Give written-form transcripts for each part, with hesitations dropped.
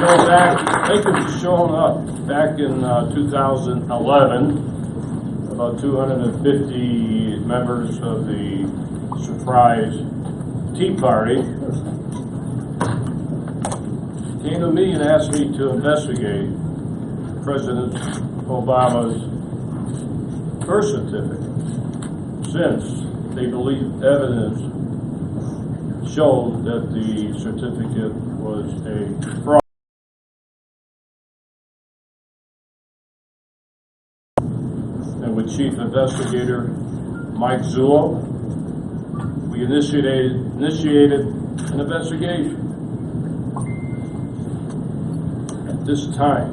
go back, I think it was shown up back in 2011, about 250 members of the surprise Tea Party came to me and asked me to investigate President Obama's birth certificate, since they believe evidence showed that the certificate was a fraud. And with Chief Investigator Mike Zullo, we initiated an investigation. At this time,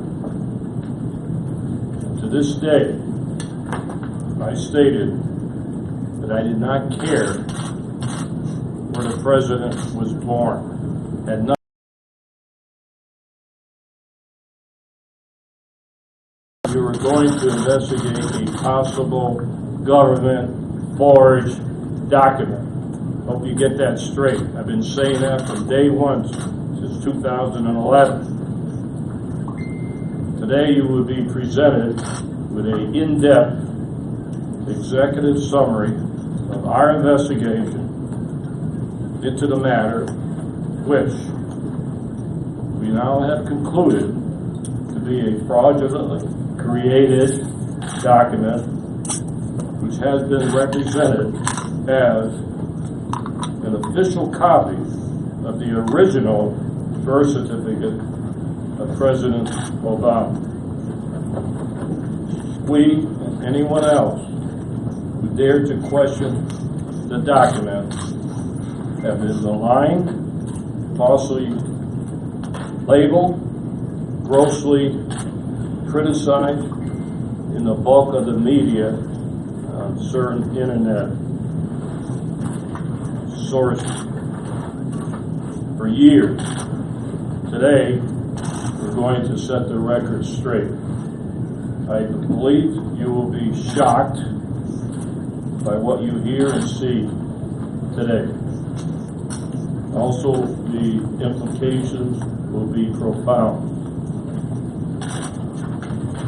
to this day, I stated that I did not care where the president was born. Had nothing. We were going to investigate a possible government forged document. Hope you get that straight. I've been saying that from day one since 2011. Today you will be presented with an in-depth executive summary of our investigation into the matter, which we now have concluded to be a fraudulently created document which has been represented as an official copy of the original birth certificate of President Obama. We and anyone else who dared to question the document have been maligned, falsely labeled, grossly criticized in the bulk of the media on certain internet sources for years. Today, we're going to set the record straight. I believe you will be shocked by what you hear and see today. Also, the implications will be profound.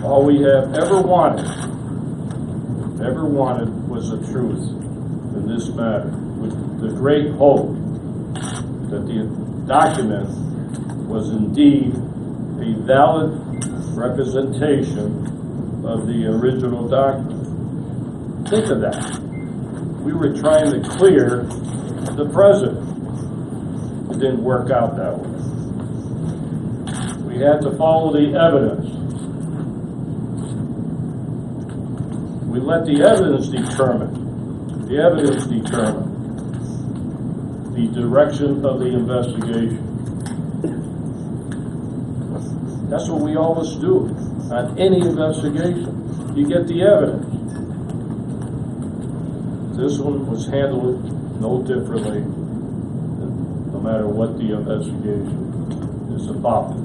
All we have ever wanted was the truth in this matter, with the great hope that the document was indeed a valid representation of the original document. Think of that. We were trying to clear the president. It didn't work out that way. We had to follow the evidence. We let the evidence determine the direction of the investigation. That's what we always do on any investigation. You get the evidence. This one was handled no differently, no matter what the investigation is about.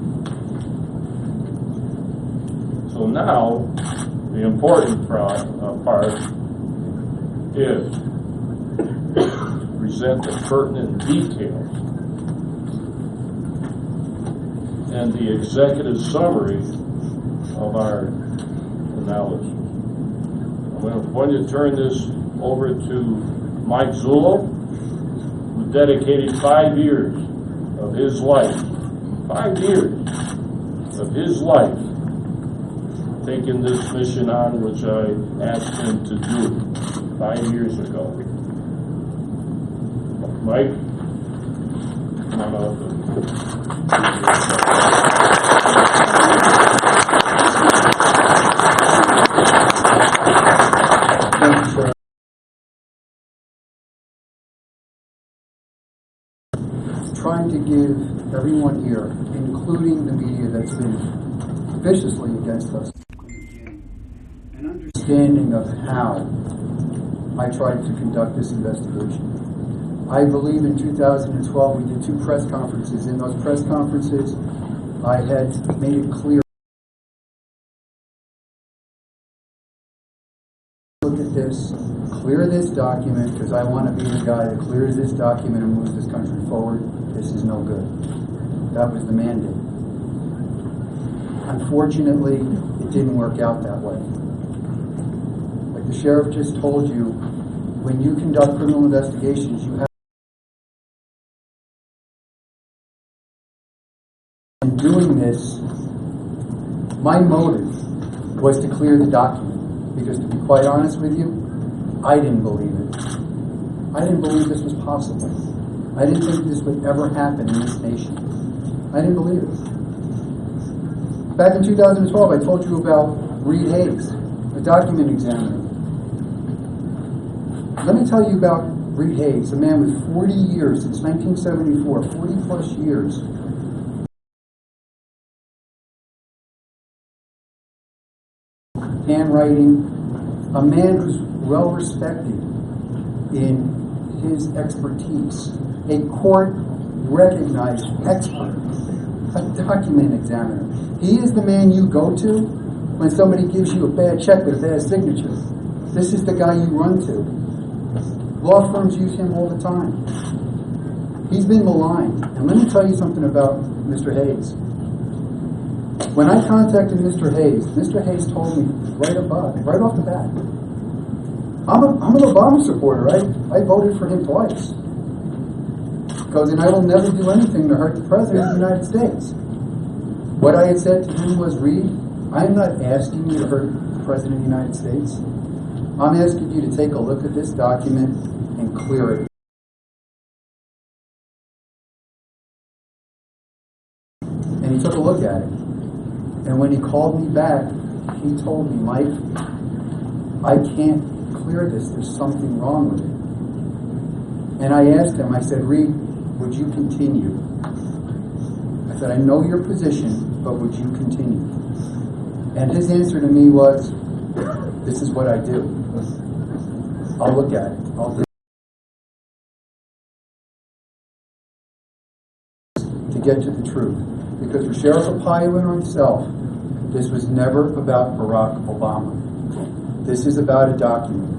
So now, the important part is to present the pertinent details and the executive summary of our analysis. I'm going to turn this over to Mike Zullo, who dedicated 5 years of his life, 5 years of his life, taking this mission on, which I asked him to do 5 years ago. Mike, come on up. Trying to give everyone here, including the media that's been viciously against us, an understanding of how I tried to conduct this investigation. I believe in 2012 we did 2 press conferences. In those press conferences, I had made it clear, look at this, clear this document, because I want to be the guy that clears this document and moves this country forward. This is no good. That was the mandate. Unfortunately, it didn't work out that way. Like the sheriff just told you, when you conduct criminal investigations, you have in doing this, my motive was to clear the document, because to be quite honest with you, I didn't believe it. I didn't believe this was possible. I didn't think this would ever happen in this nation. I didn't believe it. Back in 2012, I told you about Reed Hayes, a document examiner. Let me tell you about Reed Hayes, a man with 40 years, since 1974, 40 plus years. Handwriting, a man who's well respected in his expertise, a court recognized expert, a document examiner. He is the man you go to when somebody gives you a bad check with a bad signature. This is the guy you run to. Law firms use him all the time. He's been maligned. And let me tell you something about Mr. Hayes. When I contacted Mr. Hayes told me right off the bat, I'm an Obama supporter, right? I voted for him twice. And I will never do anything to hurt the President of the United States. What I had said to him was, Reed, I'm not asking you to hurt the President of the United States. I'm asking you to take a look at this document and clear it. And he took a look at it. And when he called me back, he told me, Mike, I can't clear this. There's something wrong with it. And I asked him, I said, Reed, would you continue? I said, I know your position, but would you continue? And his answer to me was, this is what I do. I'll look at it. I'll do it. To get to the truth. Because for Sheriff Arpaio and myself, this was never about Barack Obama. This is about a document.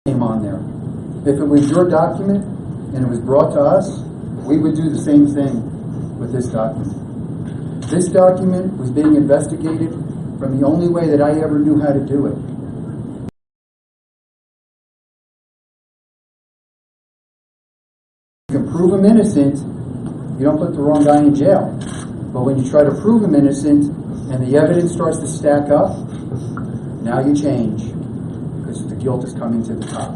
Came on there. If it was your document and it was brought to us, we would do the same thing with this document. This document was being investigated from the only way that I ever knew how to do it. You can prove him innocent, you don't put the wrong guy in jail. But when you try to prove him innocent and the evidence starts to stack up, now you change, because the guilt is coming to the top.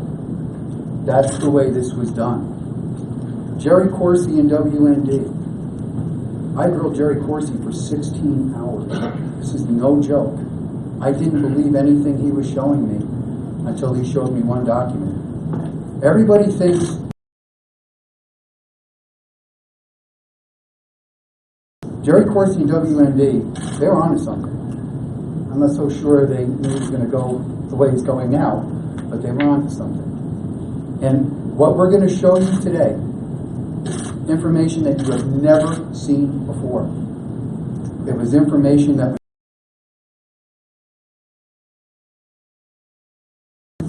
That's the way this was done. Jerry Corsi and WND. I grilled Jerry Corsi for 16 hours. This is no joke. I didn't believe anything he was showing me until he showed me one document. Everybody thinks Jerry Corsi and WND, they were onto something. I'm not so sure they knew it was going to go the way it's going now, but they were onto something. And what we're going to show you today, information that you have never seen before. It was information that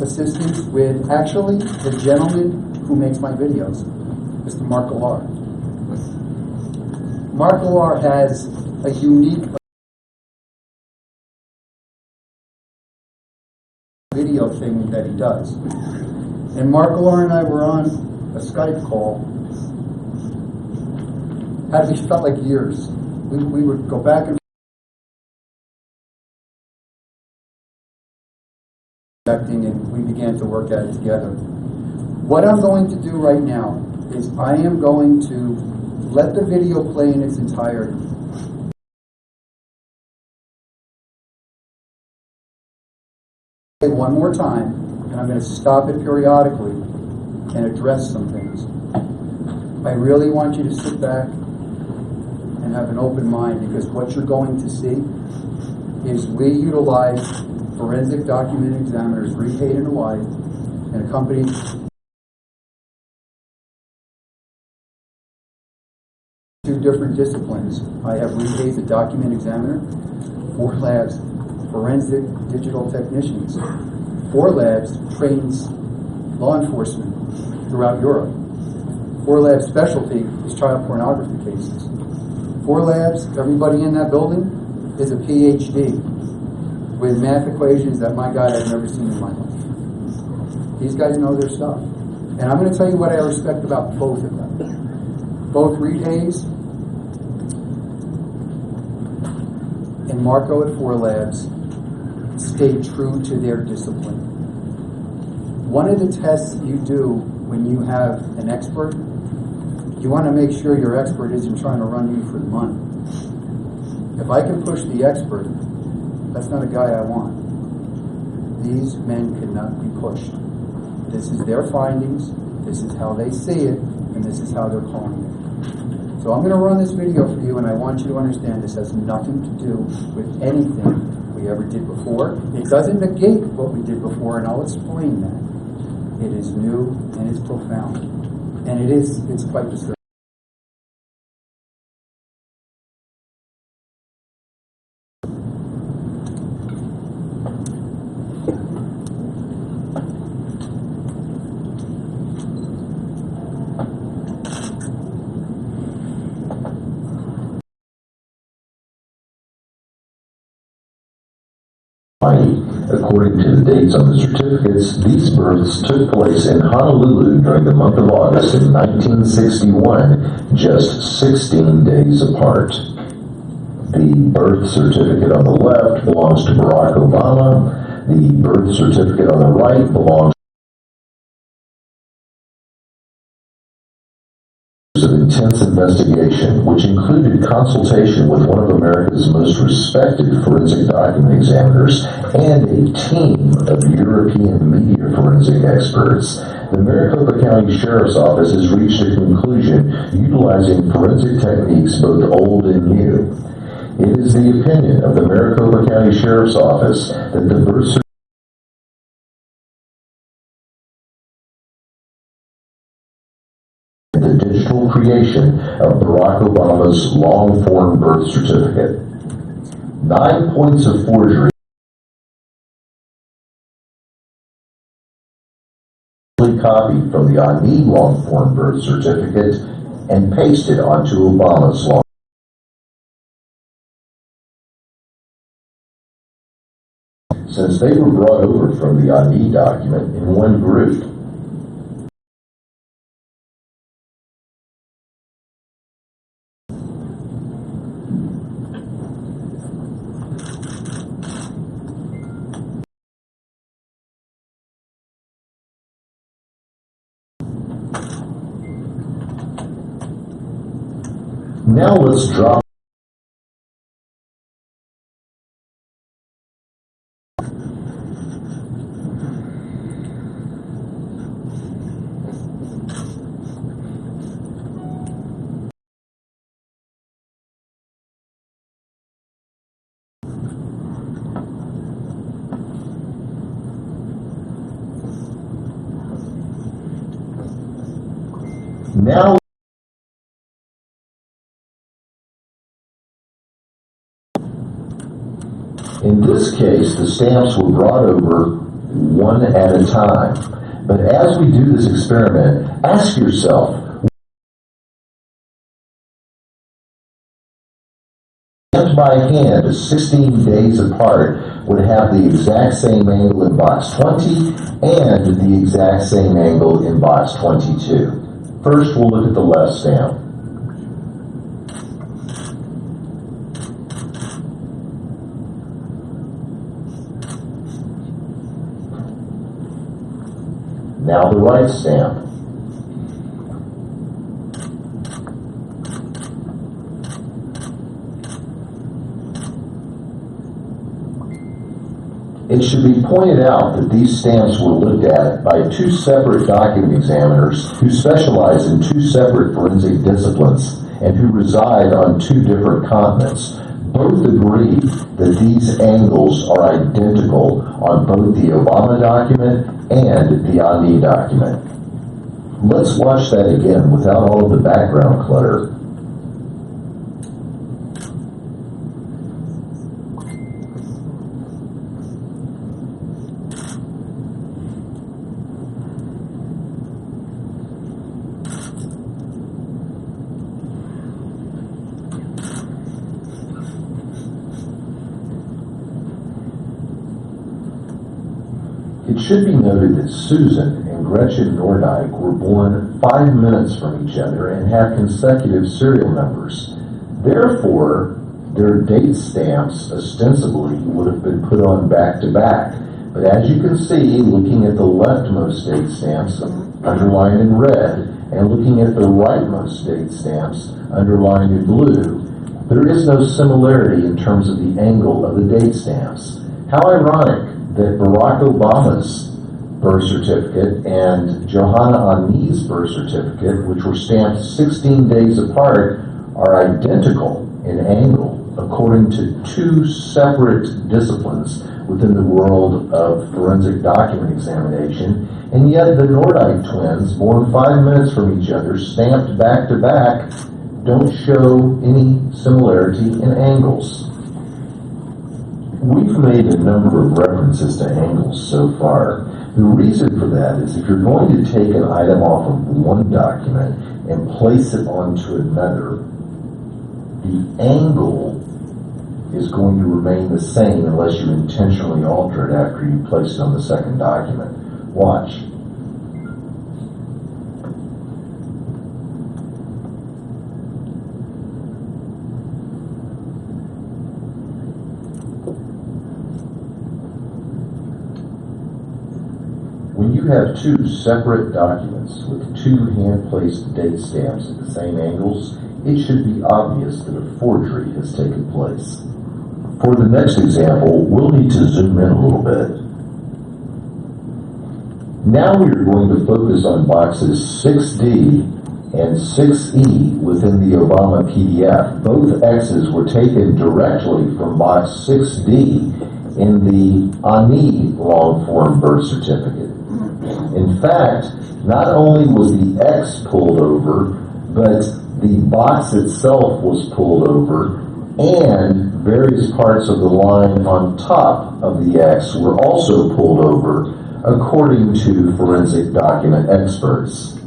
assistance with actually the gentleman who makes my videos, Mr. Mark Millar. Mark Millar has a unique video thing that he does. And Mark Millar and I were on a Skype call. It felt like years. We would go back and we began to work at it together. What I'm going to do right now is I am going to let the video play in its entirety. One more time, and I'm going to stop it periodically and address some things. I really want you to sit back and have an open mind, because what you're going to see is we utilize forensic document examiners, Reed Hayes and wife, and a company two different disciplines. I have Reed Hayes, a document examiner, 4 labs, forensic digital technicians. 4 labs trains law enforcement throughout Europe. 4 Lab's specialty is child pornography cases. 4 Labs, everybody in that building is a PhD with math equations that my God I've never seen in my life. These guys know their stuff. And I'm going to tell you what I respect about both of them. Both Reed Hayes and Marco at 4 Labs stayed true to their discipline. One of the tests you do when you have an expert, you want to make sure your expert isn't trying to run you for the money. If I can push the expert, that's not a guy I want. These men cannot be pushed. This is their findings, this is how they see it, and this is how they're calling it. So I'm going to run this video for you, and I want you to understand this has nothing to do with anything we ever did before. It doesn't negate what we did before, and I'll explain that. It is new and it's profound. And it's quite disturbing. According to the dates on the certificates, these births took place in Honolulu during the month of August in 1961, just 16 days apart. The birth certificate on the left belongs to Barack Obama. The birth certificate on the right belongs of intense investigation, which included consultation with one of America's most respected forensic document examiners and a team of European media forensic experts. The Maricopa County Sheriff's Office has reached a conclusion utilizing forensic techniques both old and new. It is the opinion of the Maricopa County Sheriff's Office that the birth the digital creation of Barack Obama's long-form birth certificate. 9 points of forgery copied from the Ani long-form birth certificate and pasted onto Obama's long. Since they were brought over from the Ani document in one group, now let's drop now in this case, the stamps were brought over one at a time. But as we do this experiment, ask yourself, stamped by hand 16 days apart would have the exact same angle in box 20 and the exact same angle in box 22. First, we'll look at the left stamp. Now the right stamp. It should be pointed out that these stamps were looked at by 2 separate document examiners who specialize in 2 separate forensic disciplines and who reside on 2 different continents. Both agree that these angles are identical on both the Obama document and the Ani document. Let's watch that again without all of the background clutter. It should be noted that Susan and Gretchen Nordyke were born 5 minutes from each other and have consecutive serial numbers. Therefore, their date stamps ostensibly would have been put on back to back. But as you can see, looking at the leftmost date stamps underlined in red and looking at the rightmost date stamps underlined in blue, there is no similarity in terms of the angle of the date stamps. How ironic that Barack Obama's birth certificate and Johanna Ani's birth certificate, which were stamped 16 days apart, are identical in angle according to two separate disciplines within the world of forensic document examination, and yet the Nordyke twins, born 5 minutes from each other, stamped back to back, don't show any similarity in angles. We've made a number of references to angles so far. The reason for that is if you're going to take an item off of one document and place it onto another, the angle is going to remain the same unless you intentionally alter it after you place it on the second document. Watch. When you have two separate documents with two hand-placed date stamps at the same angles, it should be obvious that a forgery has taken place. For the next example, we'll need to zoom in a little bit. Now we're going to focus on boxes 6D and 6E within the Obama PDF. Both X's were taken directly from box 6D in the Ani long-form birth certificate. In fact, not only was the X pulled over, but the box itself was pulled over, and various parts of the line on top of the X were also pulled over, according to forensic document experts.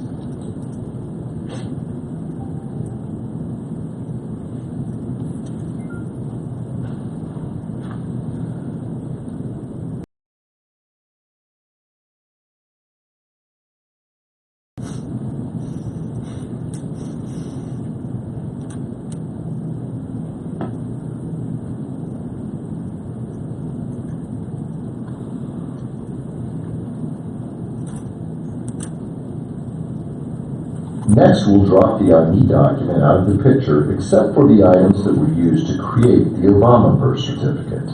Next, we'll drop the ID document out of the picture, except for the items that were used to create the Obama birth certificate.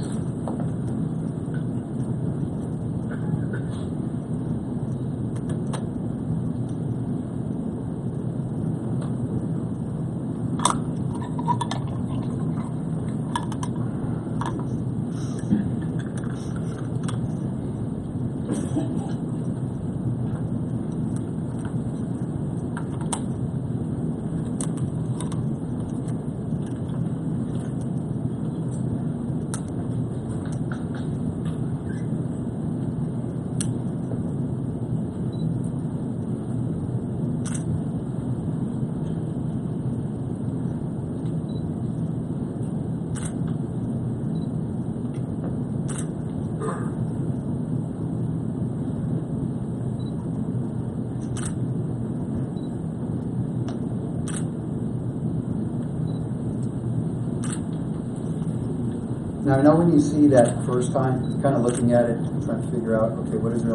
Now, I know when you see that first time, you're kind of looking at it, trying to figure out, okay, what does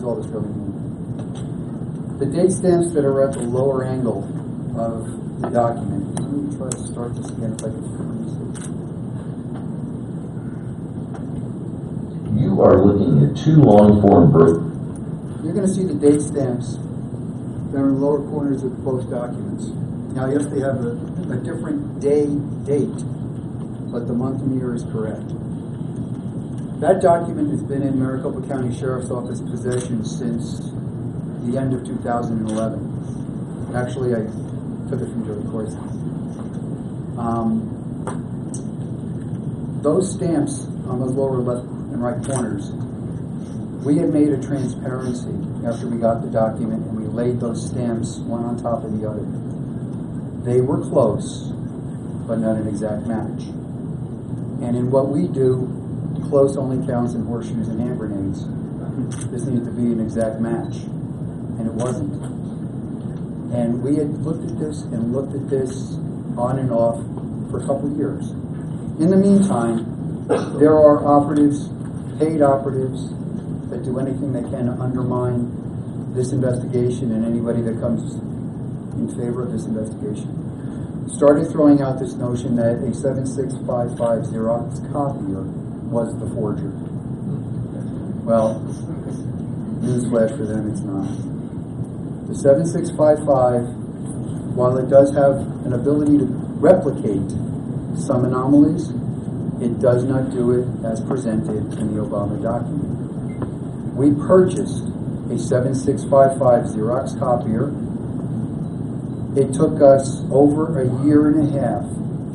all this really mean? The date stamps that are at the lower angle of the document. Let me try to start this again if I can find this. You are looking at two long-form birth. You're going to see the date stamps that are in the lower corners of both documents. Now, yes, they have a different date, but the month and year is correct. That document has been in Maricopa County Sheriff's Office possession since the end of 2011. Actually, I took it from Joe Corsi. Those stamps on those lower left and right corners, we had made a transparency after we got the document, and we laid those stamps one on top of the other. They were close, but not an exact match. And in what we do, close only counts in horseshoes and hand grenades. this needed to be an exact match, and it wasn't. And we had looked at this and looked at this on and off for a couple of years. In the meantime, there are operatives, paid operatives, that do anything they can to undermine this investigation and anybody that comes in favor of this investigation. Started throwing out this notion that a 7655 Xerox copier was the forger. Well, newsflash for them, it's not. The 7655, while it does have an ability to replicate some anomalies, it does not do it as presented in the Obama document. We purchased a 7655 Xerox copier. It took us over a year and a half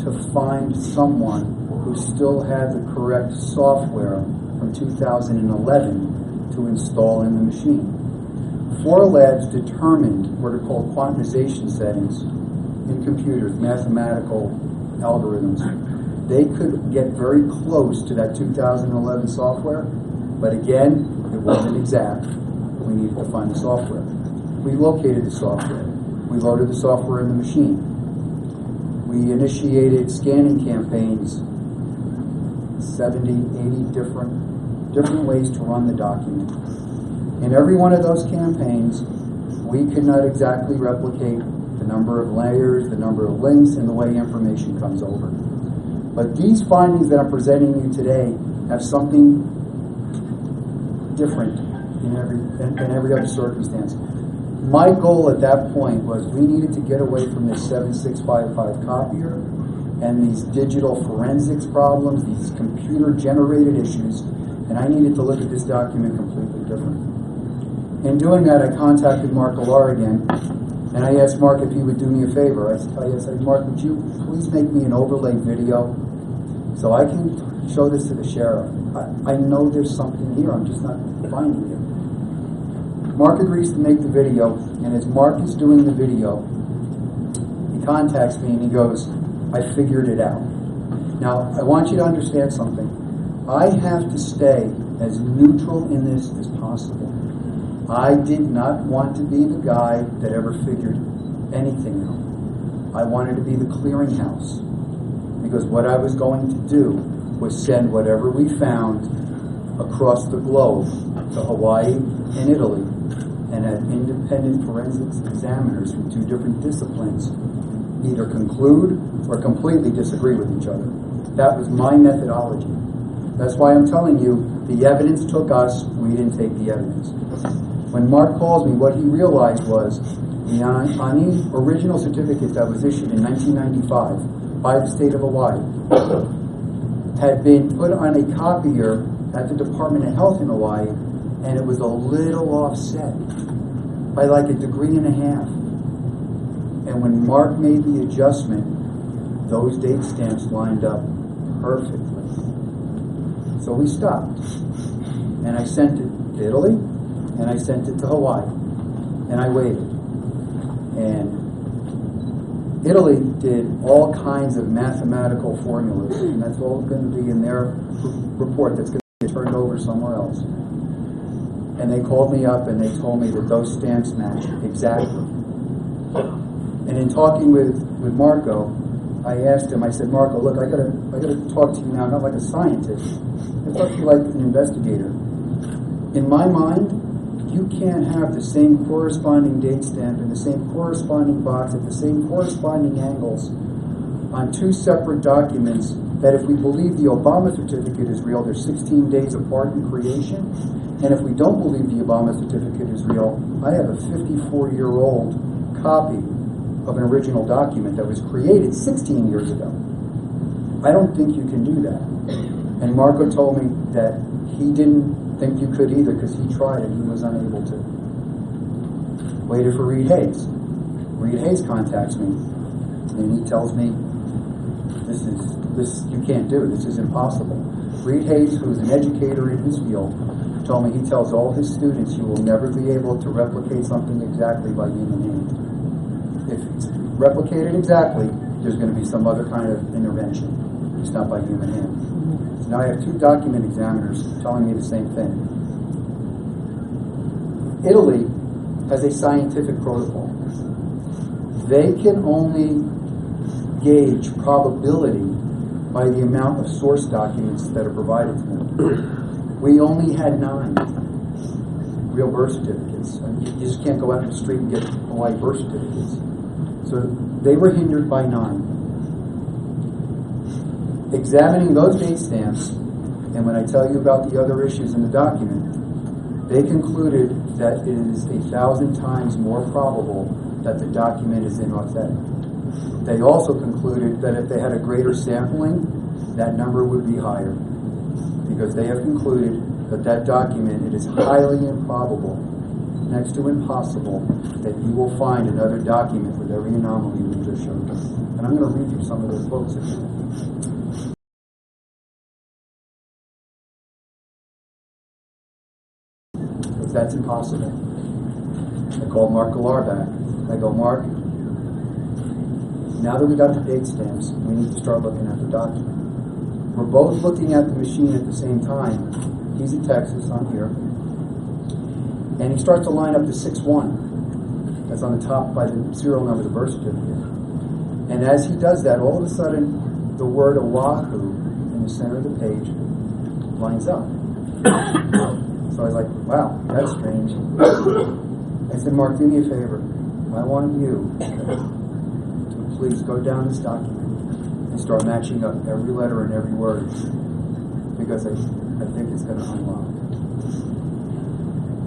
to find someone who still had the correct software from 2011 to install in the machine. 4 labs determined what are called quantization settings in computers, mathematical algorithms. They could get very close to that 2011 software, but again, it wasn't exact. We needed to find the software. We located the software. We loaded the software in the machine. We initiated scanning campaigns, 70, 80 different ways to run the document. In every one of those campaigns, we could not exactly replicate the number of layers, the number of links, and the way information comes over. But these findings that I'm presenting you today have something different in every other circumstance. My goal at that point was we needed to get away from this 7655 copier and these digital forensics problems, these computer-generated issues, and I needed to look at this document completely different. In doing that, I contacted Mark Alar again, and I asked Mark if he would do me a favor. I said, Mark, would you please make me an overlay video so I can show this to the sheriff? I know there's something here, I'm just not finding it. Mark agrees to make the video, and as Mark is doing the video, he contacts me and he goes, I figured it out. Now, I want you to understand something. I have to stay as neutral in this as possible. I did not want to be the guy that ever figured anything out. I wanted to be the clearinghouse, because what I was going to do was send whatever we found across the globe to Hawaii and Italy, and have independent forensics examiners from 2 different disciplines either conclude or completely disagree with each other. That was my methodology. That's why I'm telling you, the evidence took us, we didn't take the evidence. When Mark calls me, what he realized was the ANI original certificate that was issued in 1995 by the state of Hawaii had been put on a copier at the Department of Health in Hawaii, and it was a little offset by like 1.5 degrees. And when Mark made the adjustment, those date stamps lined up perfectly. So we stopped. And I sent it to Italy, and I sent it to Hawaii. And I waited. And Italy did all kinds of mathematical formulas, and that's all going to be in their report that's going to get turned over somewhere else. And they called me up and they told me that those stamps match exactly. And in talking with Marco, I asked him, I said, Marco, look, I gotta talk to you now, not like a scientist. I talk to you like an investigator. In my mind, you can't have the same corresponding date stamp in the same corresponding box at the same corresponding angles on 2 separate documents that if we believe the Obama certificate is real, they're 16 days apart in creation. And if we don't believe the Obama certificate is real, I have a 54-year-old copy of an original document that was created 16 years ago. I don't think you can do that. And Marco told me that he didn't think you could either because he tried and he was unable to. Waited for Reed Hayes. Reed Hayes contacts me and he tells me, this you can't do, this is impossible. Reed Hayes, who is an educator in his field, told me he tells all his students you will never be able to replicate something exactly by human hand. If it's replicated exactly, there's going to be some other kind of intervention. It's not by human hand. So now I have 2 document examiners telling me the same thing. Italy has a scientific protocol. They can only gauge probability by the amount of source documents that are provided to them. We only had 9 real birth certificates. You just can't go out in the street and get Hawaii birth certificates. So they were hindered by 9. Examining those date stamps, and when I tell you about the other issues in the document, they concluded that it is 1,000 times more probable that the document is inauthentic. They also concluded that if they had a greater sampling, that number would be higher, because they have concluded that that document, it is highly improbable, next to impossible, that you will find another document with every anomaly we just showed you. And I'm going to read you some of those quotes again. Because that's impossible. I called Mark Gallar back. I go, Mark, now that we got the date stamps, we need to start looking at the document. We're both looking at the machine at the same time. He's in Texas, I'm here. And he starts to line up the 6-1 that's on the top by the serial number of the birth certificate. And as he does that, all of a sudden, the word Oahu in the center of the page lines up. So I was like, wow, that's strange. I said, Mark, do me a favor. I want you to please go down this document and start matching up every letter and every word, because I think it's going to unlock.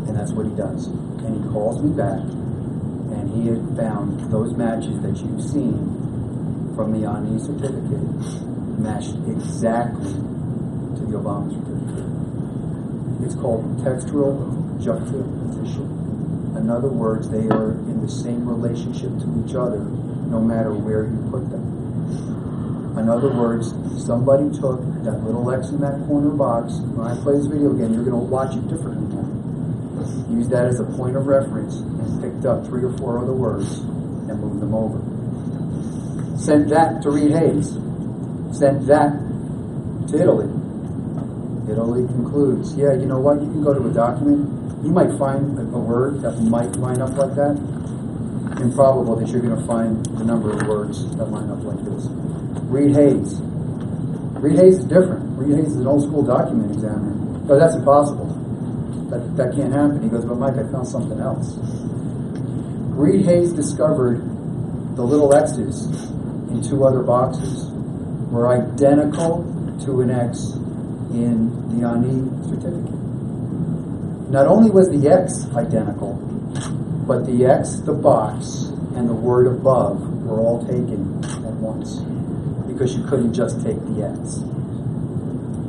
And that's what he does. And he calls me back, and he had found those matches that you've seen from the Ani certificate matched exactly to the Obama certificate. It's called textual juxtaposition. In other words, they are in the same relationship to each other no matter where you put them. In other words, somebody took that little X in that corner box. When I play this video again, you're going to watch it differently now. Use that as a point of reference and picked up 3 or 4 other words and moved them over. Sent that to Reed Hayes. Sent that to Italy. Italy concludes, yeah, you know what? You can go to a document. You might find a word that might line up like that. Improbable that you're going to find the number of words that line up like this. Reed Hayes. Reed Hayes is different. Reed Hayes is an old school document examiner. But that's impossible. That can't happen. He goes, but Mike, I found something else. Reed Hayes discovered the little X's in 2 other boxes were identical to an X in the Ani certificate. Not only was the X identical, but the X, the box, and the word above were all taken at once, because you couldn't just take the X.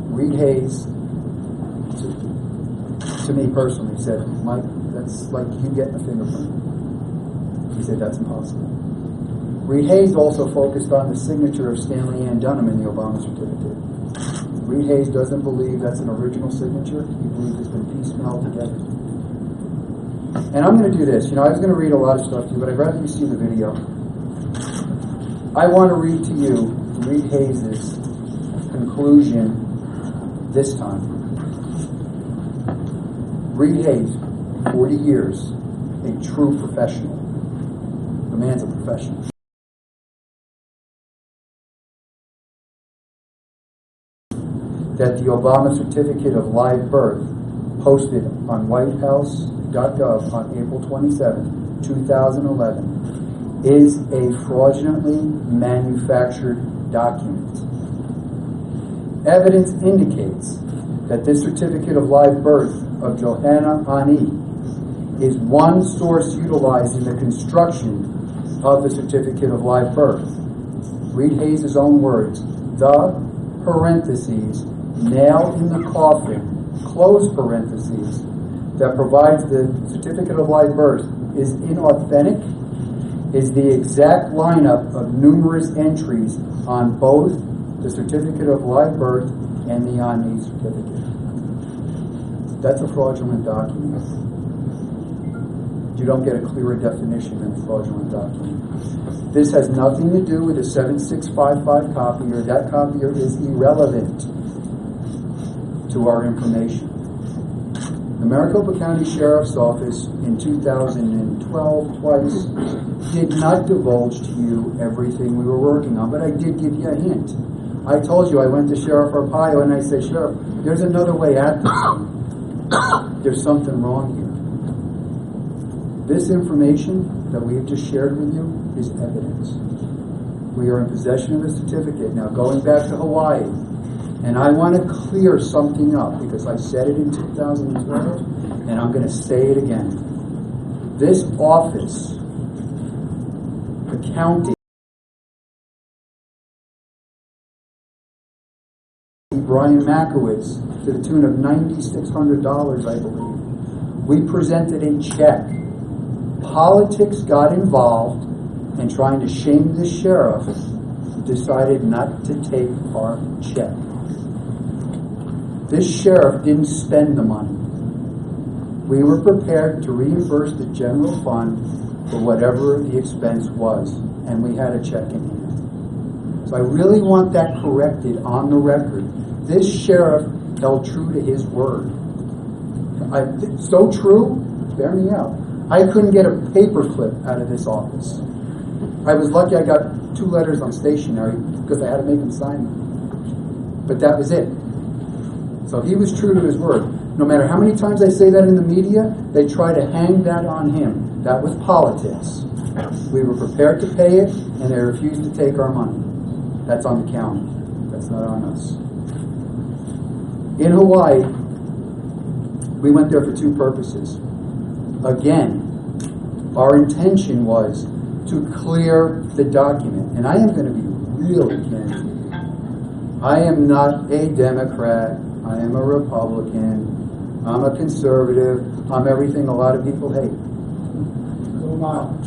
Reed Hayes, to me personally, said, Mike, that's like you getting a fingerprint. He said, that's impossible. Reed Hayes also focused on the signature of Stanley Ann Dunham in the Obama certificate. Reed Hayes doesn't believe that's an original signature. He believes it's been piecemealed together. And I'm going to do this. I was going to read a lot of stuff to you, but I'd rather you see the video. I want to read to you Reed Hayes' conclusion this time. Reed Hayes, 40 years, a true professional. The man's a professional. That the Obama certificate of live birth, posted on whitehouse.gov on April 27, 2011, is a fraudulently manufactured document. Evidence indicates that this certificate of live birth of Johanna Ani is one source utilized in the construction of the certificate of live birth. Reed Hayes' own words, the parentheses, nail in the coffin, close parentheses, that provides the certificate of live birth is inauthentic, is the exact lineup of numerous entries on both the certificate of live birth and the Ani certificate. That's a fraudulent document. You don't get a clearer definition than a fraudulent document. This has nothing to do with a 7655 copier. That copier is irrelevant to our information. The Maricopa County Sheriff's Office in 2012 twice did not divulge to you everything we were working on, but I did give you a hint. I told you I went to Sheriff Arpaio and I said, Sheriff, there's another way at this. There's something wrong here. This information that we've just shared with you is evidence. We are in possession of a certificate. Now, going back to Hawaii, and I want to clear something up because I said it in 2012, and I'm going to say it again. This office, accounting, Brian Makowitz to the tune of $9,600, I believe. We presented a check. Politics got involved, and trying to shame the sheriff, decided not to take our check. This sheriff didn't spend the money. We were prepared to reimburse the general fund for whatever the expense was, and we had a check in hand. So I really want that corrected on the record. This sheriff held true to his word. So true, bear me out. I couldn't get a paperclip out of this office. I was lucky I got 2 letters on stationery because I had to make him sign them. But that was it. So he was true to his word. No matter how many times I say that in the media, they try to hang that on him. That was politics. We were prepared to pay it, and they refused to take our money. That's on the county. That's not on us. In Hawaii, we went there for 2 purposes. Again, our intention was to clear the document. And I am going to be really candid. I am not a Democrat. I am a Republican. I'm a conservative. I'm everything a lot of people hate.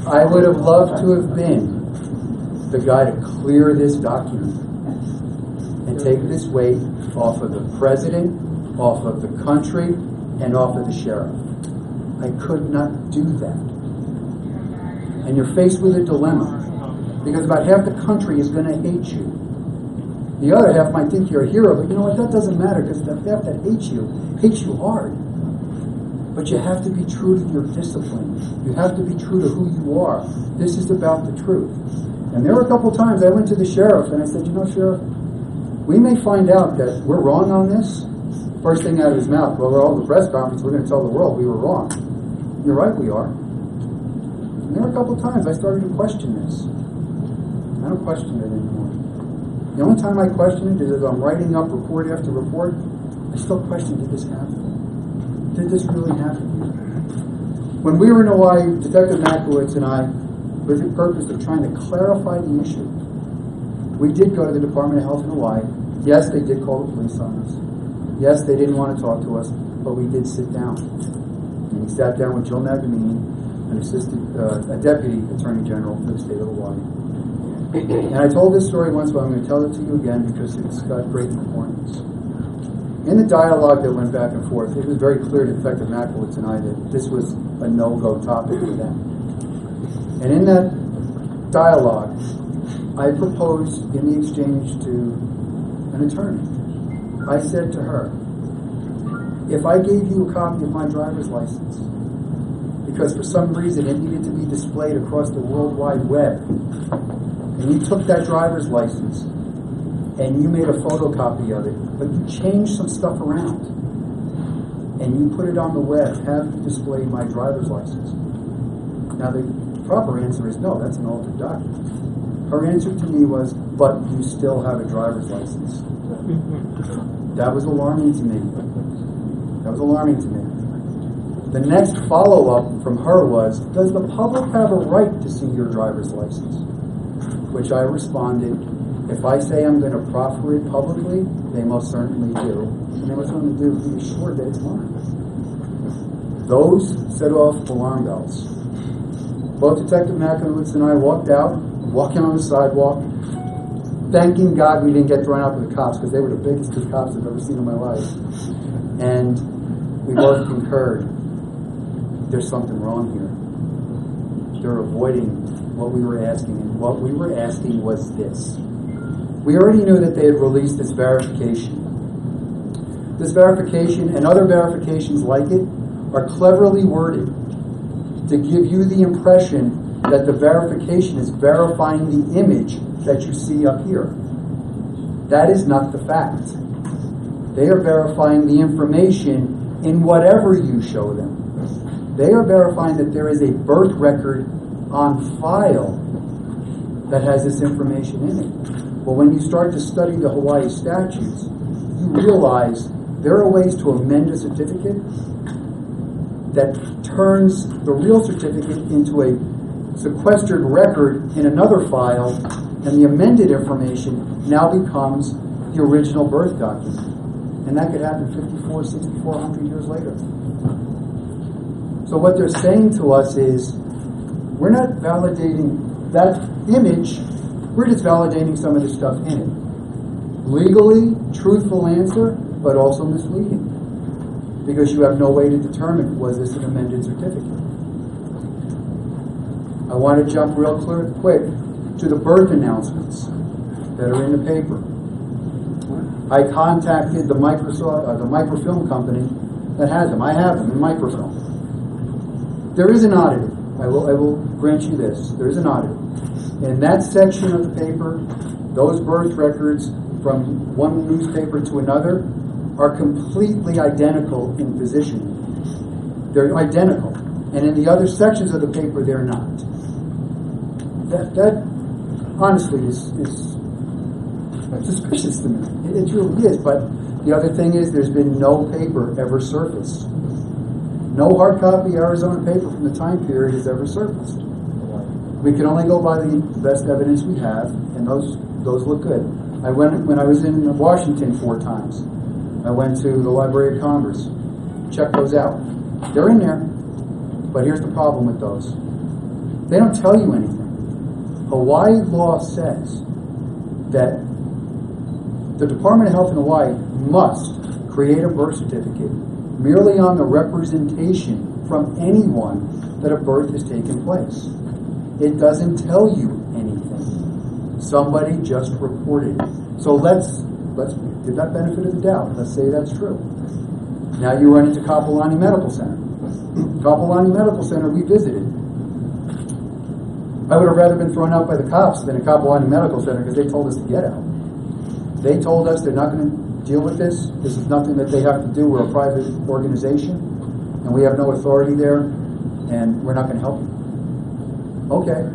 I would have loved to have been the guy to clear this document and take this weight off of the president, off of the country, and off of the sheriff. I could not do that. And you're faced with a dilemma, because about half the country is going to hate you. The other half might think you're a hero, but you know what? That doesn't matter, because the half that hates you hard. But you have to be true to your discipline. You have to be true to who you are. This is about the truth. And there were a couple times I went to the sheriff and I said, you know, Sheriff, we may find out that we're wrong on this. First thing out of his mouth, well, we're all at the press conference, we're going to tell the world we were wrong. You're right, we are. And there were a couple times I started to question this. I don't question it anymore. The only time I question it is as I'm writing up report after report, I still question, did this happen? Did this really happen? When we were in Hawaii, Detective Makowitz and I, with the purpose of trying to clarify the issue, we did go to the Department of Health in Hawaii. Yes, they did call the police on us. Yes, they didn't want to talk to us, but we did sit down. And we sat down with Jill Nagamini, a deputy attorney general for the state of Hawaii. And I told this story once, but I'm going to tell it to you again because it's got great importance. In the dialogue that went back and forth, it was very clear to Detective Makowitz and I that this was a no-go topic for them. And in that dialogue, I proposed in the exchange to an attorney. I said to her, if I gave you a copy of my driver's license, because for some reason it needed to be displayed across the World Wide Web, and you took that driver's license, and you made a photocopy of it, but you changed some stuff around, and you put it on the web, have you display my driver's license? Now the proper answer is no, that's an altered document. Her answer to me was, but you still have a driver's license. That was alarming to me. That was alarming to me. The next follow-up from her was, does the public have a right to see your driver's license? Which I responded, if I say I'm going to proffer it publicly, they most certainly do. And they most certainly do, be assured that it's mine. Those set off alarm bells. Both Detective Makowitz and I walking on the sidewalk, thanking God we didn't get thrown out with the cops, because they were the biggest 2 cops I've ever seen in my life. And we both concurred, there's something wrong here. They're avoiding what we were asking, and what we were asking was this. We already knew that they had released this verification. This verification and other verifications like it are cleverly worded to give you the impression that the verification is verifying the image that you see up here. That is not the fact. They are verifying the information in whatever you show them. They are verifying that there is a birth record on file that has this information in it. Well, when you start to study the Hawaii statutes, you realize there are ways to amend a certificate that turns the real certificate into a sequestered record in another file, and the amended information now becomes the original birth document. And that could happen 54, 64, 100 years later. So what they're saying to us is, we're not validating that image, we're just validating some of the stuff in it. Legally, truthful answer, but also misleading. Because you have no way to determine, was this an amended certificate? I want to jump real quick to the birth announcements that are in the paper. I contacted the microfilm company that has them. I have them in microfilm. There is an audit. I will grant you this. There is an audit. In that section of the paper, those birth records from one newspaper to another are completely identical in position. They're identical. And in the other sections of the paper, they're not. That honestly is suspicious to me. It really is. But the other thing is, there's been no paper ever surfaced. No hard copy Arizona paper from the time period has ever surfaced. We can only go by the best evidence we have, and those look good. When I was in Washington 4 times. I went to the Library of Congress. Check those out. They're in there. But here's the problem with those. They don't tell you anything. Hawaii law says that the Department of Health in Hawaii must create a birth certificate merely on the representation from anyone that a birth has taken place. It doesn't tell you anything. Somebody just reported it. So let's give that benefit of the doubt. Let's say that's true. Now you run into Kapolani Medical Center. Kapolani Medical Center we visited. I would have rather been thrown out by the cops than a Kapolani Medical Center because they told us to get out. They told us they're not going to deal with this. This is nothing that they have to do. We're a private organization, and we have no authority there, and we're not going to help you. Okay.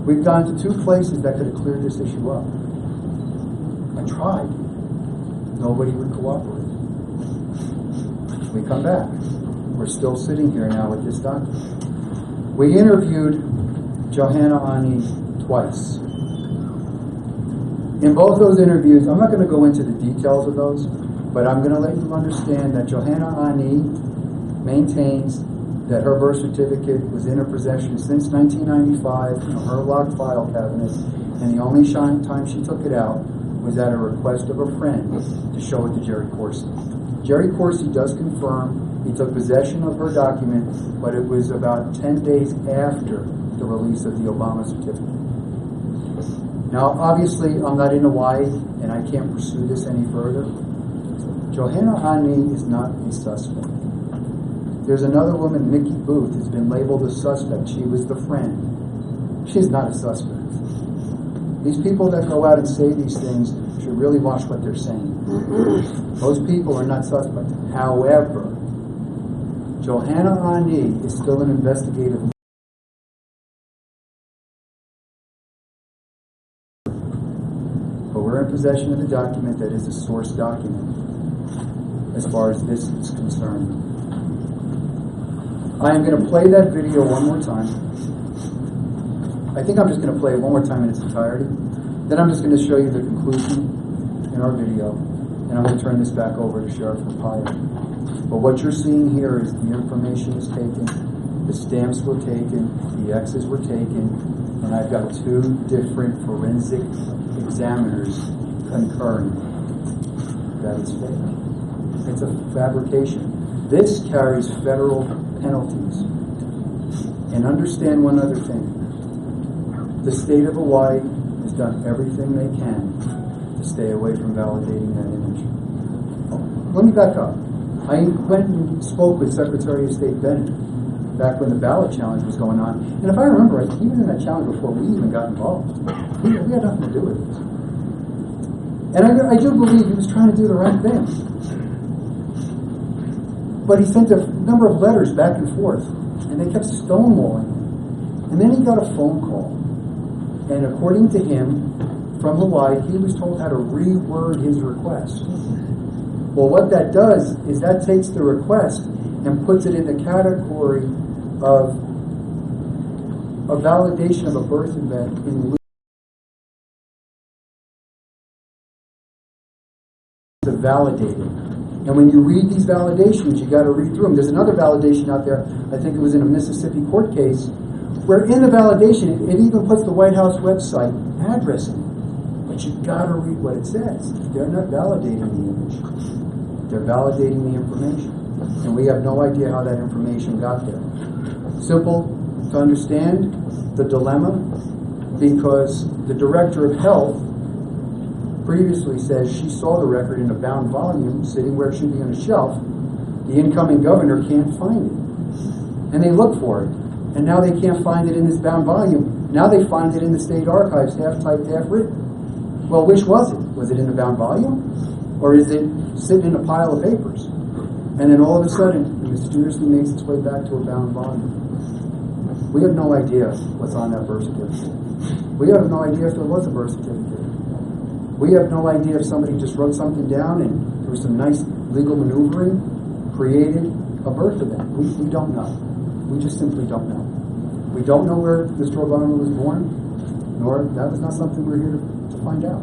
We've gone to 2 places that could have cleared this issue up. I tried. Nobody would cooperate. We come back. We're still sitting here now with this document. We interviewed Johanna Ani twice. In both those interviews, I'm not going to go into the details of those, but I'm going to let you understand that Johanna Ani maintains that her birth certificate was in her possession since 1995 in her locked file cabinet, and the only time she took it out was at a request of a friend to show it to Jerry Corsi. Jerry Corsi does confirm he took possession of her document, but it was about 10 days after the release of the Obama certificate. Now, obviously, I'm not in Hawaii, and I can't pursue this any further. Johanna Ani is not a suspect. There's another woman, Mickey Booth, who's been labeled a suspect. She was the friend. She's not a suspect. These people that go out and say these things should really watch what they're saying. Those people are not suspects. However, Johanna Ani is still an investigative. But we're in possession of the document that is a source document as far as this is concerned. I am going to play that video one more time. I think I'm just going to play it one more time in its entirety. Then I'm just going to show you the conclusion in our video. And I'm going to turn this back over to Sheriff Rapaya. But what you're seeing here is the information is taken, the stamps were taken, the X's were taken, and I've got 2 different forensic examiners concurring that it's fake. It's a fabrication. This carries federal penalties. And understand one other thing. The state of Hawaii has done everything they can to stay away from validating that image. let me back up. I went and spoke with Secretary of State Bennett back when the ballot challenge was going on. And if I remember, I think he was in that challenge before we even got involved. We had nothing to do with it. And I do believe he was trying to do the right thing. But he sent a number of letters back and forth, and they kept stonewalling. And then he got a phone call. And according to him, from Hawaii, he was told how to reword his request. Well, what that does is that takes the request and puts it in the category of a validation of a birth event in lieu of validating. And when you read these validations, you got to read through them. There's another validation out there, I think it was in a Mississippi court case, where in the validation, it even puts the White House website address in. But you got to read what it says. They're not validating the image. They're validating the information. And we have no idea how that information got there. Simple to understand the dilemma, because the director of health previously says she saw the record in a bound volume sitting where it should be on a shelf. The incoming governor can't find it. And they look for it. And now they can't find it in this bound volume. Now they find it in the state archives, half typed, half written. Well, which was it? Was it in the bound volume? Or is it sitting in a pile of papers? And then all of a sudden, it mysteriously makes its way back to a bound volume. We have no idea what's on that birth certificate. We have no idea if there was a birth certificate. We have no idea if somebody just wrote something down and there was some nice legal maneuvering, created a birth event. We don't know. We just simply don't know. We don't know where Mr. Obama was born, nor that was not something we're here to find out.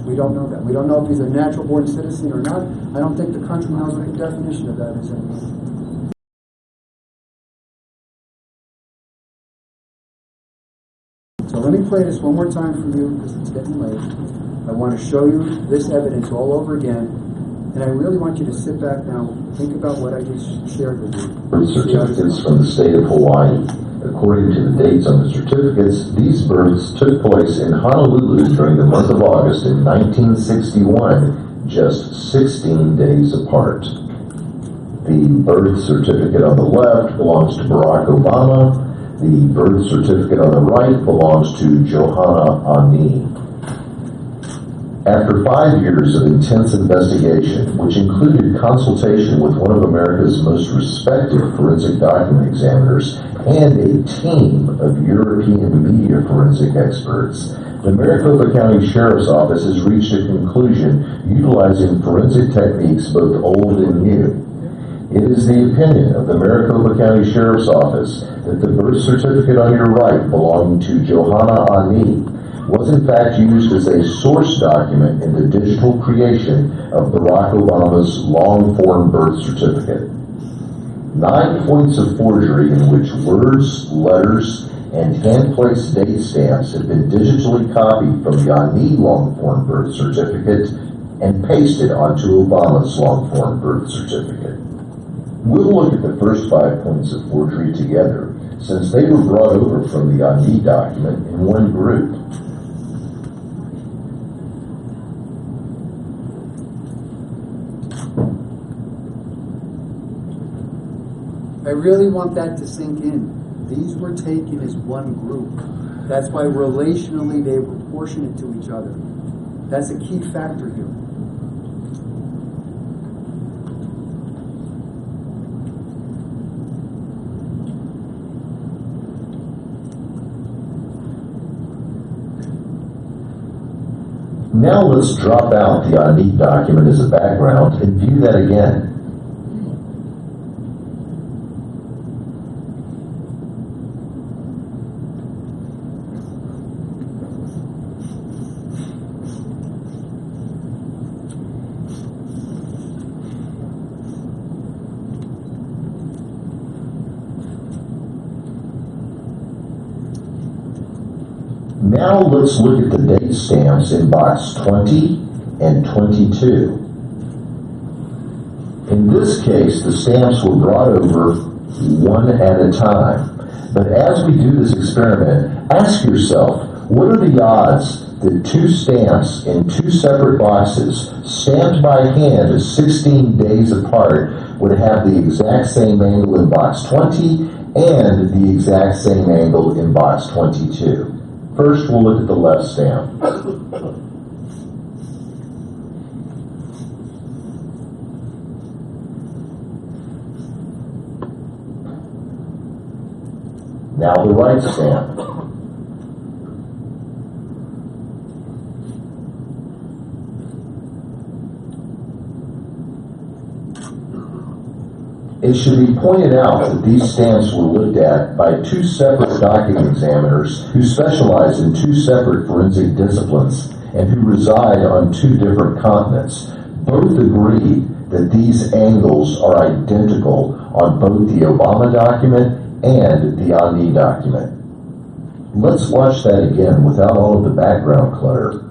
We don't know that. We don't know if he's a natural born citizen or not. I don't think the country knows what the definition of that is anymore. So let me play this one more time for you because it's getting late. I want to show you this evidence all over again. And I really want you to sit back now, think about what I just shared with you. Birth certificates from the state of Hawaii. According to the dates on the certificates, these births took place in Honolulu during the month of August in 1961, just 16 days apart. The birth certificate on the left belongs to Barack Obama. The birth certificate on the right belongs to Johanna Ani. After 5 years of intense investigation, which included consultation with one of America's most respected forensic document examiners and a team of European media forensic experts, the Maricopa County Sheriff's Office has reached a conclusion utilizing forensic techniques both old and new. It is the opinion of the Maricopa County Sheriff's Office that the birth certificate on your right belonging to Johanna Ani was in fact used as a source document in the digital creation of Barack Obama's long-form birth certificate. 9 points of forgery in which words, letters, and hand-placed date stamps have been digitally copied from the Ani long-form birth certificate and pasted onto Obama's long-form birth certificate. We'll look at the first 5 points of forgery together, since they were brought over from the Ani document in one group. I really want that to sink in. These were taken as one group. That's why relationally they were proportionate to each other. That's a key factor here. Now let's drop out the Ani document as a background and view that again. Now let's look at the date stamps in box 20 and 22. In this case, the stamps were brought over one at a time. But as we do this experiment, ask yourself, What are the odds that two stamps in two separate boxes, stamped by hand 16 days apart, would have the exact same angle in box 20 and the exact same angle in box 22? First, we'll look at the left stamp. Now the right stamp. It should be pointed out that these stamps were looked at by two separate document examiners who specialize in two separate forensic disciplines and who reside on two different continents. Both agree that these angles are identical on both the Obama document and the Ani document. Let's watch that again without all of the background clutter.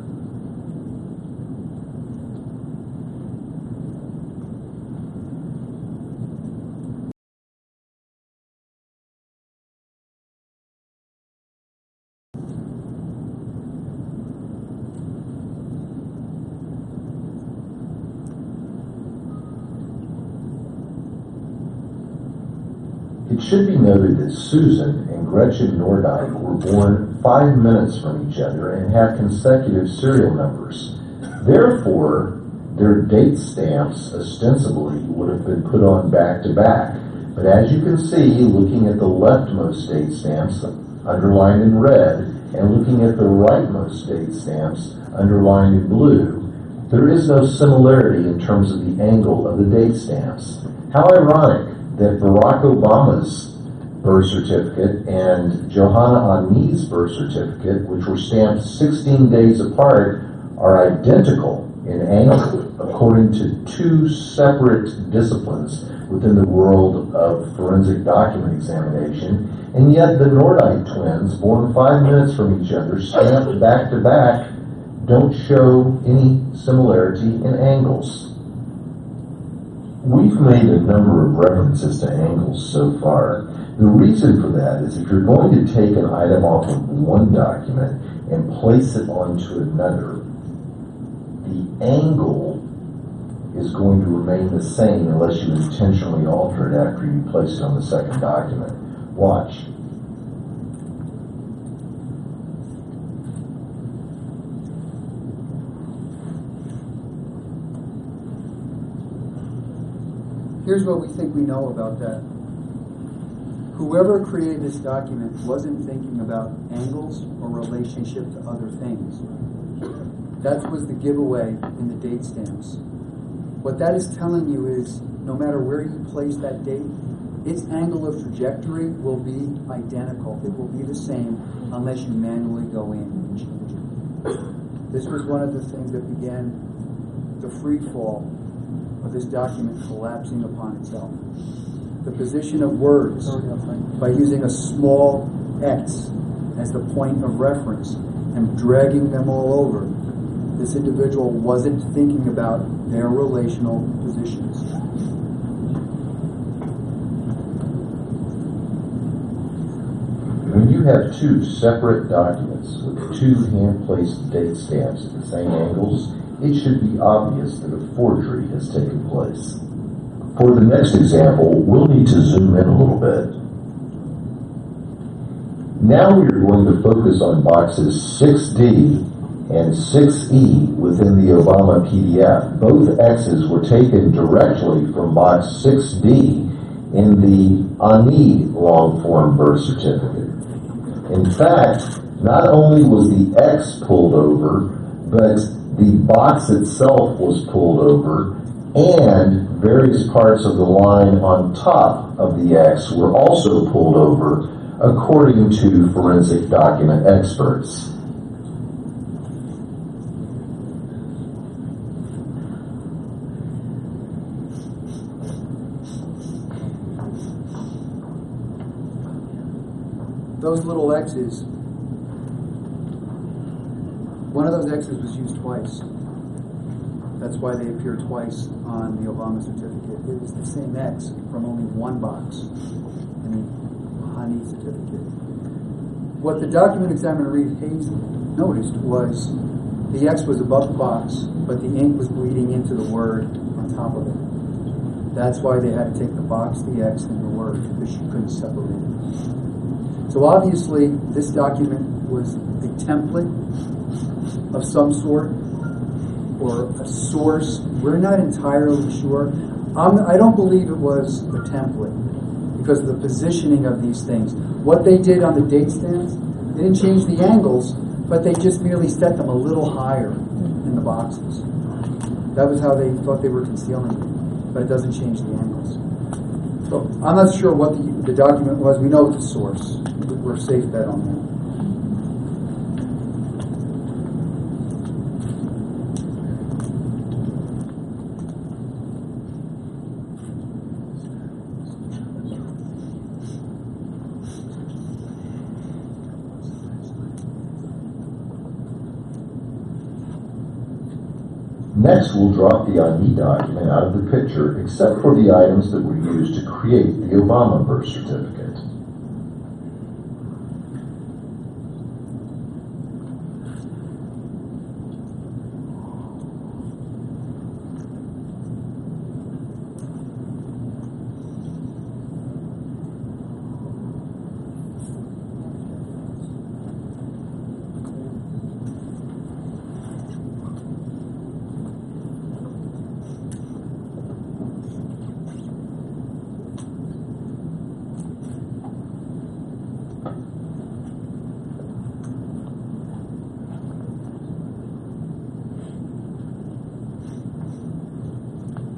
It should be noted that Susan and Gretchen Nordijk were born 5 minutes from each other and have consecutive serial numbers. Therefore, their date stamps ostensibly would have been put on back to back. But as you can see, looking at the leftmost date stamps underlined in red and looking at the rightmost date stamps underlined in blue, there is no similarity in terms of the angle of the date stamps. How ironic that Barack Obama's birth certificate and Johanna Ani's birth certificate, which were stamped 16 days apart, are identical in angle according to two separate disciplines within the world of forensic document examination, and yet the Nordijk twins, born 5 minutes from each other, stamped back to back, don't show any similarity in angles. We've made a number of references to angles so far. The reason for that is if you're going to take an item off of one document and place it onto another, the angle is going to remain the same unless you intentionally alter it after you place it on the second document. Watch. Here's what we think we know about that. Whoever created this document wasn't thinking about angles or relationship to other things. That was the giveaway in the date stamps. What that is telling you is no matter where you place that date, its angle of trajectory will be identical. It will be the same unless you manually go in and change it. This was one of the things that began the free fall of this document collapsing upon itself. The position of words by using a small x as the point of reference and dragging them all over. This individual wasn't thinking about their relational positions. When you have two separate documents with two hand-placed date stamps at the same angles, it should be obvious that a forgery has taken place. For the next example, we'll need to zoom in a little bit. Now we are going to focus on boxes 6D and 6E within the Obama PDF. Both X's were taken directly from box 6D in the Ani long-form birth certificate. In fact, not only was the X pulled over, but the box itself was pulled over, and various parts of the line on top of the X were also pulled over, according to forensic document experts. Those little X's, one of those X's was used twice. That's why they appear twice on the Obama certificate. It was the same X from only one box in the Hani certificate. What the document examiner Reed Hayes noticed was the X was above the box, but the ink was bleeding into the word on top of it. That's why they had to take the box, the X, and the word, because you couldn't separate it. So obviously, this document was a template of some sort, or a source. We're not entirely sure. I don't believe it was a template because of the positioning of these things. What they did on the date stands, they didn't change the angles, but they just merely set them a little higher in the boxes. That was how they thought they were concealing it, but it doesn't change the angles. So I'm not sure what the document was. We know it's a source. We're a safe bet on that. Next, we'll drop the ID document out of the picture, except for the items that were used to create the Obama birth certificate.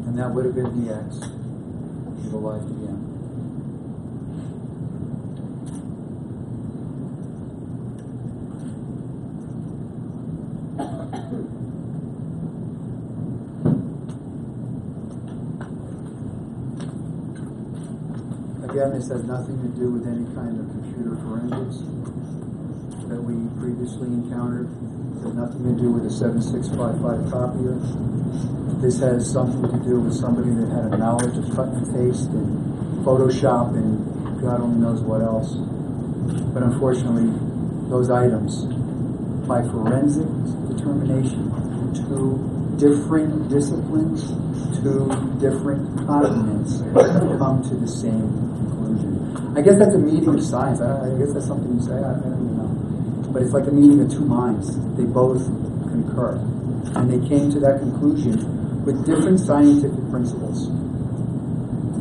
And that would have been the X. The life again. Again, this has nothing to do with any kind of computer forensics that we previously encountered. It has nothing to do with a 7655 copier. This has something to do with somebody that had a knowledge of cut and paste and Photoshop and God only knows what else. But unfortunately, those items, by forensic determination, two different disciplines, two different continents come to the same conclusion. I guess that's a meeting of science. I guess that's something you say. I don't even know. But it's like a meeting of two minds. They both concur. And they came to that conclusion with different scientific principles.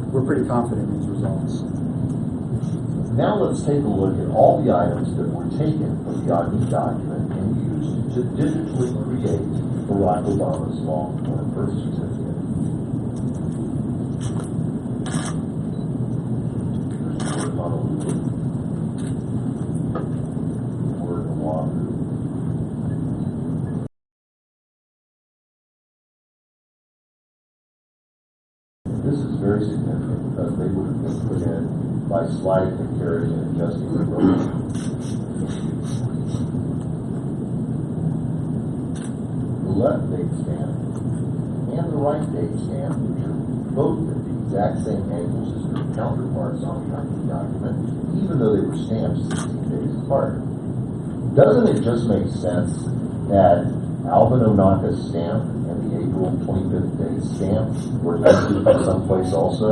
We're pretty confident in these results. Now let's take a look at all the items that were taken from the ID document and used to digitally create Barack Obama's long-term birth certificate. This is very significant because they would have been put in by sliding the carriage and adjusting the rope. The left date stamp and the right date stamp, which are both at the exact same angles as their counterparts on the ID document, even though they were stamped 16 days apart. Doesn't it just make sense that Alvin Onaka's stamp and the April 25th date stamp were listed someplace also?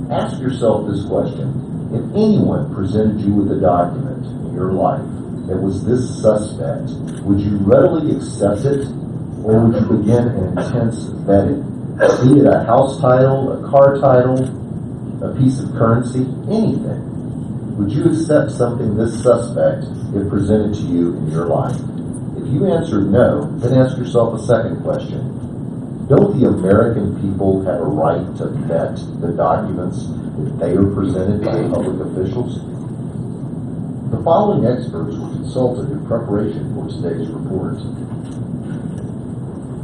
Ask yourself this question. If anyone presented you with a document in your life that was this suspect, would you readily accept it, or would you begin an intense vetting? Be it a house title, a car title, a piece of currency, anything. Would you accept something this suspect if presented to you in your life? If you answered no, then ask yourself a second question. Don't the American people have a right to vet the documents that they are presented by public officials? The following experts were consulted in preparation for today's report.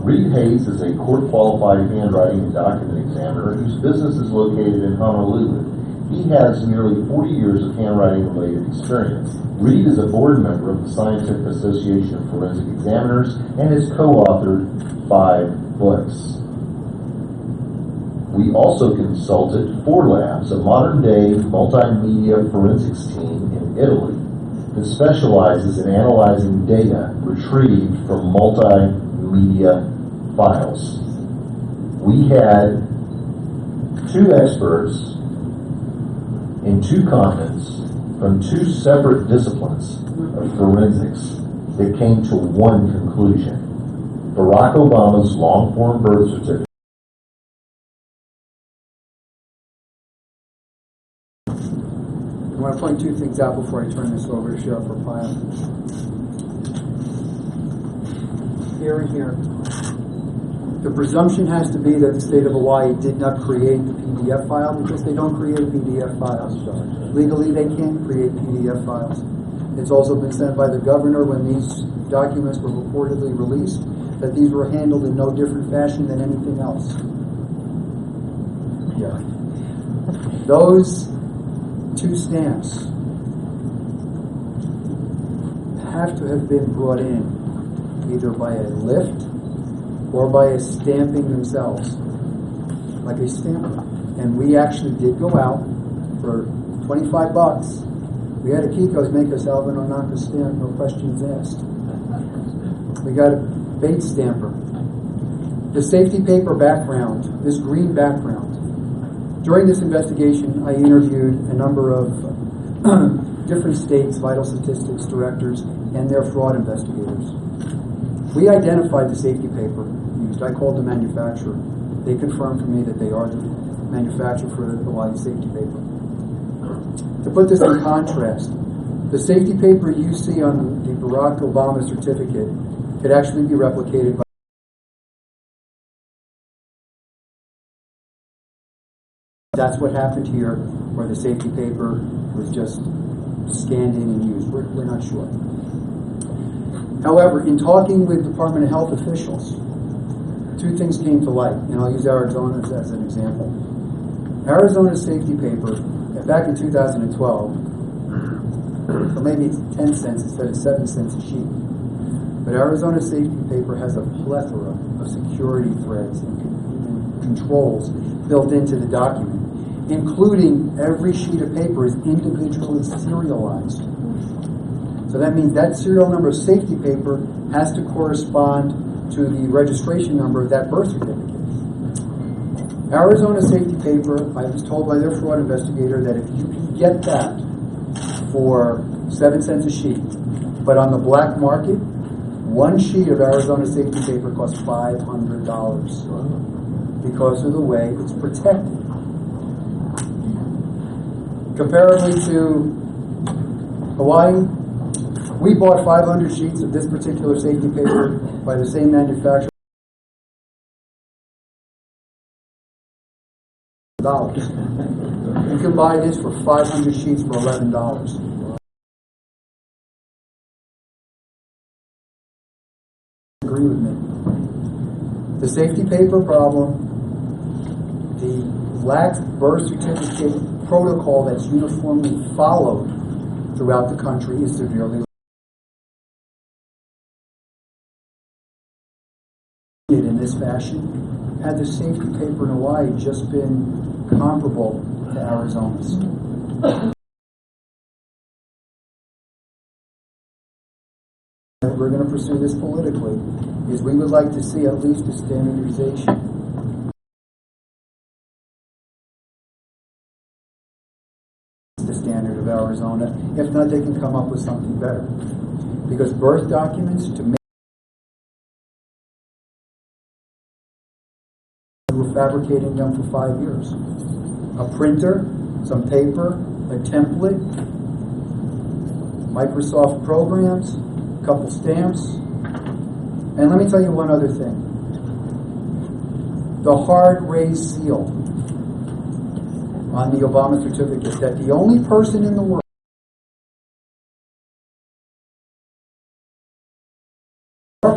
Reed Hayes is a court-qualified handwriting and document examiner whose business is located in Honolulu. He has nearly 40 years of handwriting-related experience. Reed is a board member of the Scientific Association of Forensic Examiners and has co-authored 5 books. We also consulted 4 Labs, a modern-day multimedia forensics team in Italy. that specializes in analyzing data retrieved from multimedia files. We had 2 experts in 2 continents from 2 separate disciplines of forensics that came to one conclusion. Barack Obama's long-form birth certificate I want to point 2 things out before I turn this over to Sheriff Arpaio. Here and here. The presumption has to be that the state of Hawaii did not create the PDF file because they don't create PDF files. Legally, they can't create PDF files. It's also been said by the governor when these documents were reportedly released that these were handled in no different fashion than anything else. Yeah. Those 2 stamps have to have been brought in either by a lift or by a stamping themselves, like a stamper. And we actually did go out for $25. We had a Kiko's make us Alvin Onaka stamp, no questions asked. We got a bait stamper. The safety paper background, this green background. During this investigation, I interviewed a number of different states' vital statistics directors and their fraud investigators. We identified the safety paper used. I called the manufacturer. They confirmed to me that they are the manufacturer for the Hawaii safety paper. To put this in contrast, the safety paper you see on the Barack Obama certificate could actually be replicated by that's what happened here, where the safety paper was just scanned in and used. We're not sure. However, in talking with Department of Health officials, 2 things came to light, and I'll use Arizona as an example. Arizona's safety paper, back in 2012, so maybe it's 10 cents instead of 7 cents a sheet, but Arizona's safety paper has a plethora of security threads and controls built into the document, including every sheet of paper is individually serialized. So that means that serial number of safety paper has to correspond to the registration number of that birth certificate. Arizona safety paper, I was told by their fraud investigator that if you can get that for 7 cents a sheet, but on the black market, 1 sheet of Arizona safety paper costs $500 because of the way it's protected. Comparably to Hawaii, we bought 500 sheets of this particular safety paper by the same manufacturer. You can buy this for 500 sheets for $11. Agree with me. The safety paper problem, the lack of birth certificate protocol that's uniformly followed throughout the country is severely in this fashion. Had the safety paper in Hawaii just been comparable to Arizona's. We're going to pursue this politically, is we would like to see at least a standardization. The standard of Arizona. If not, they can come up with something better. Because birth documents, to make we're fabricating them for 5 years. A printer, some paper, a template, Microsoft programs, a couple stamps. And let me tell you one other thing. The hard raised seal on the Obama certificate that the only person in the world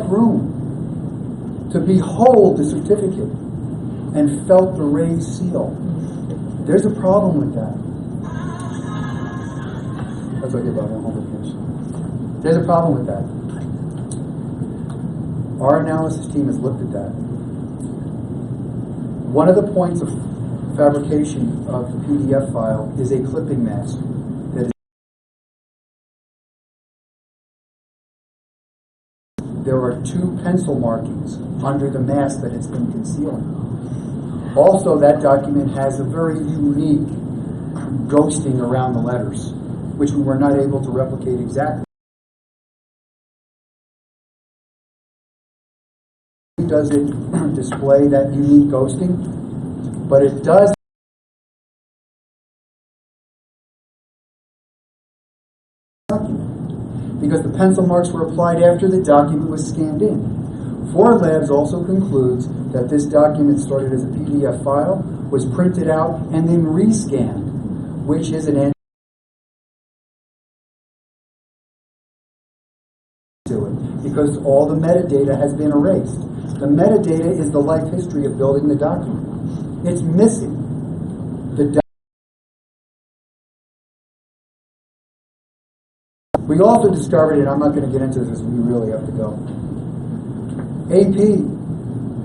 room to behold the certificate and felt the raised seal. There's a problem with that. That's okay, Bob. I'll finish. There's a problem with that. Our analysis team has looked at that. One of the points of fabrication of the PDF file is a clipping mask there are 2 pencil markings under the mask that it's been concealing. Also, that document has a very unique ghosting around the letters, which we were not able to replicate exactly. Does it display that unique ghosting? But it does because the pencil marks were applied after the document was scanned in. Ford Labs also concludes that this document started as a PDF file, was printed out, and then rescanned, which is an to it, because all the metadata has been erased. The metadata is the life history of building the document. It's missing. We also discovered, and I'm not going to get into this, we really have to go. AP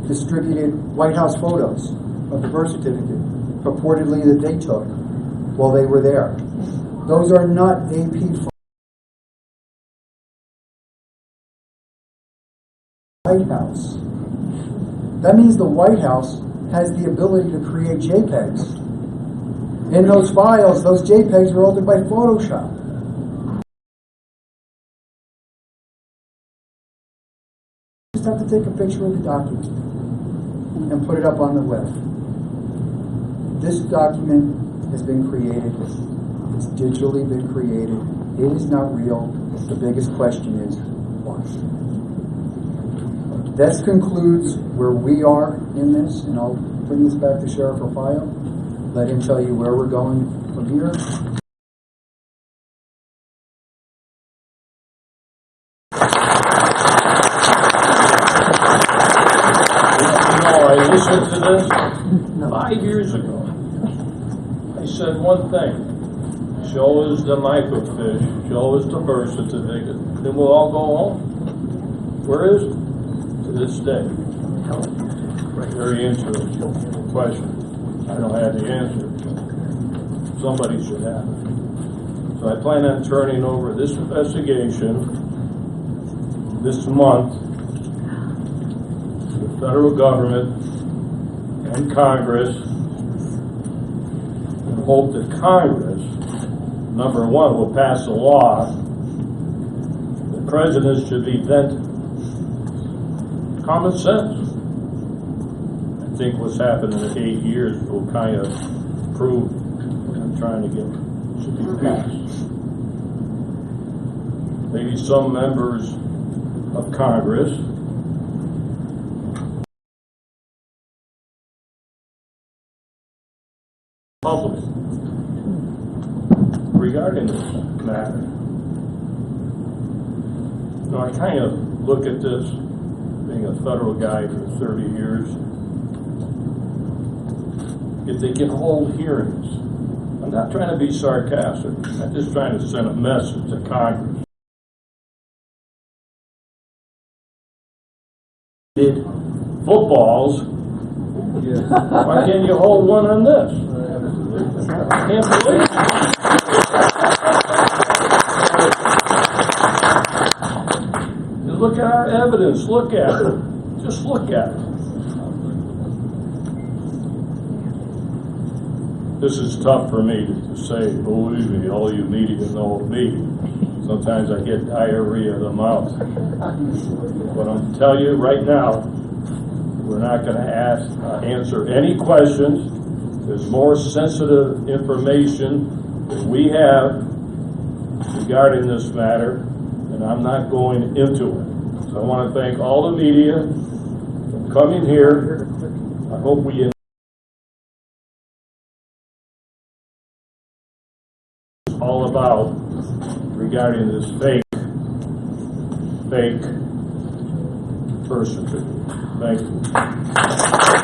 distributed White House photos of the birth certificate, purportedly that they took while they were there. Those are not AP photos. White House. That means the White House has the ability to create JPEGs. In those files, those JPEGs were altered by Photoshop. You just have to take a picture of the document and put it up on the web. This document has been created. It's digitally been created. It is not real. The biggest question is why. This concludes where we are in this, and I'll bring this back to Sheriff Rufio. Let him tell you where we're going from here. I listened to this 5 years ago. I said one thing: show us the microfiche, show us the birth certificate, then we'll all go home. Where is it? To this day. Very interesting question. I don't have the answer. Somebody should have it. So I plan on turning over this investigation this month to the federal government and Congress, and hope that Congress, number one, will pass a law that presidents should be vented. Common sense. I think what's happened in 8 years will kind of prove what I'm trying to get should be passed. Maybe some members of Congress public regarding this matter. You know, I kind of look at this, being a federal guy for 30 years, if they can hold hearings. I'm not trying to be sarcastic. I'm just trying to send a message to Congress. Did footballs, why can't you hold one on this? I can't believe it. Look at our evidence. Look at it. Just look at it. This is tough for me to say. Believe me, all you media know me. Sometimes I get diarrhea of the mouth. But I'm telling you right now, we're not going to answer any questions. There's more sensitive information that we have regarding this matter, and I'm not going into it. So I want to thank all the media for coming here. I hope we all about regarding this fake birth certificate. Thank you.